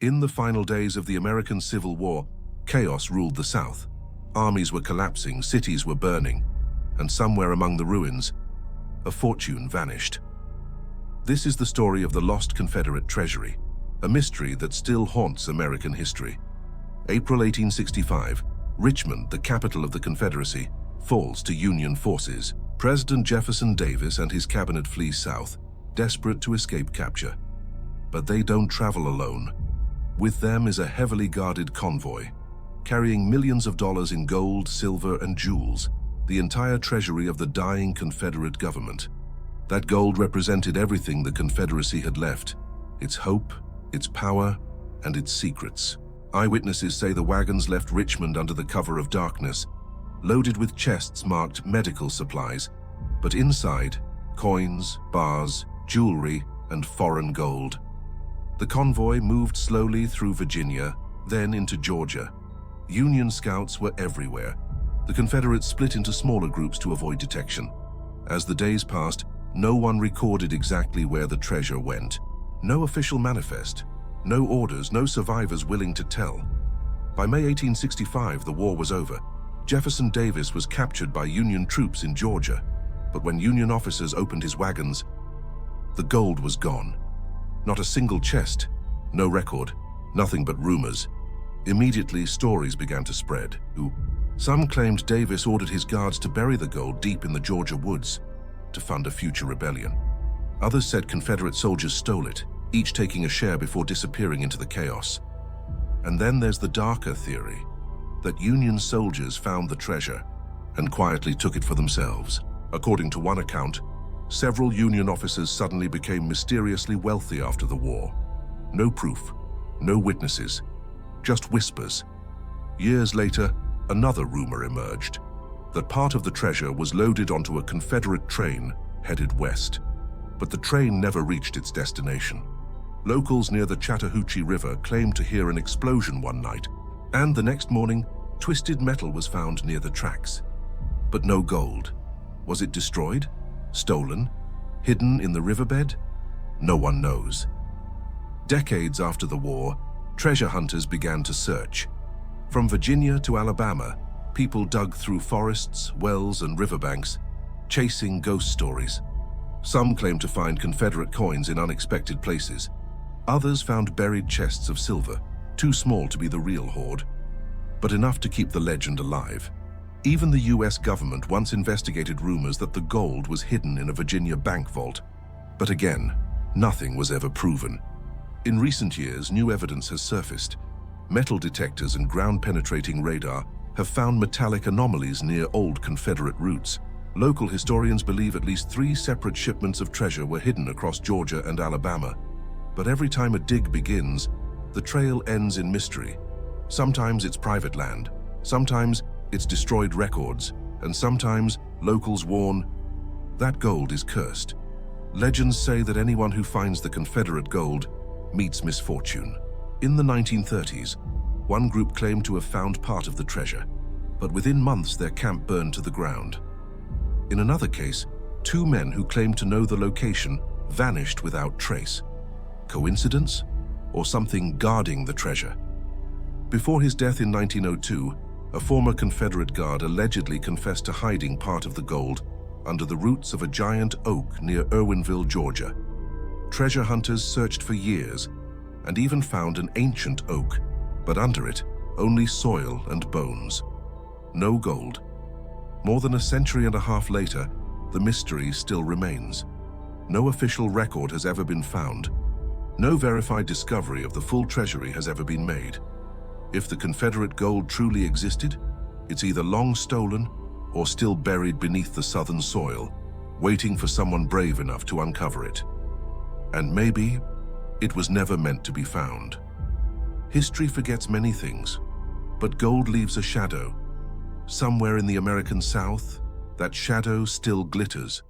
In the final days of the American Civil War, chaos ruled the South. Armies were collapsing, cities were burning, and somewhere among the ruins, a fortune vanished. This is the story of the Lost Confederate Treasury, a mystery that still haunts American history. April 1865, Richmond, the capital of the Confederacy, falls to Union forces. President Jefferson Davis and his cabinet flee south, desperate to escape capture. But they don't travel alone. With them is a heavily guarded convoy, carrying millions of dollars in gold, silver, and jewels, the entire treasury of the dying Confederate government. That gold represented everything the Confederacy had left: its hope, its power, and its secrets. Eyewitnesses say the wagons left Richmond under the cover of darkness, loaded with chests marked medical supplies, but inside, coins, bars, jewelry, and foreign gold. The convoy moved slowly through Virginia, then into Georgia. Union scouts were everywhere. The Confederates split into smaller groups to avoid detection. As the days passed, no one recorded exactly where the treasure went. No official manifest, no orders, no survivors willing to tell. By May 1865, the war was over. Jefferson Davis was captured by Union troops in Georgia, but when Union officers opened his wagons, the gold was gone. Not a single chest, no record, nothing but rumors. Immediately, stories began to spread. Some claimed Davis ordered his guards to bury the gold deep in the Georgia woods to fund a future rebellion. Others said Confederate soldiers stole it, each taking a share before disappearing into the chaos. And then there's the darker theory that Union soldiers found the treasure and quietly took it for themselves. According to one account, several Union officers suddenly became mysteriously wealthy after the war. No proof, no witnesses, just whispers. Years later, another rumor emerged, that part of the treasure was loaded onto a Confederate train headed west. But the train never reached its destination. Locals near the Chattahoochee River claimed to hear an explosion one night, and the next morning, twisted metal was found near the tracks. But no gold. Was it destroyed? Stolen? Hidden in the riverbed? No one knows. Decades after the war, treasure hunters began to search. From Virginia to Alabama, people dug through forests, wells, and riverbanks, chasing ghost stories. Some claimed to find Confederate coins in unexpected places. Others found buried chests of silver, too small to be the real hoard, but enough to keep the legend alive. Even the US government once investigated rumors that the gold was hidden in a Virginia bank vault. But again, nothing was ever proven. In recent years, new evidence has surfaced. Metal detectors and ground-penetrating radar have found metallic anomalies near old Confederate routes. Local historians believe at least 3 separate shipments of treasure were hidden across Georgia and Alabama. But every time a dig begins, the trail ends in mystery. Sometimes it's private land, sometimes it's destroyed records, and sometimes locals warn that gold is cursed. Legends say that anyone who finds the Confederate gold meets misfortune. In the 1930s, one group claimed to have found part of the treasure, but within months their camp burned to the ground. In another case, 2 men who claimed to know the location vanished without trace. Coincidence? Or something guarding the treasure? Before his death in 1902, a former Confederate guard allegedly confessed to hiding part of the gold under the roots of a giant oak near Irwinville, Georgia. Treasure hunters searched for years and even found an ancient oak, but under it, only soil and bones. No gold. More than a century and a half later, the mystery still remains. No official record has ever been found. No verified discovery of the full treasury has ever been made. If the Confederate gold truly existed, it's either long stolen or still buried beneath the southern soil, waiting for someone brave enough to uncover it. And maybe it was never meant to be found. History forgets many things, but gold leaves a shadow. Somewhere in the American South, that shadow still glitters.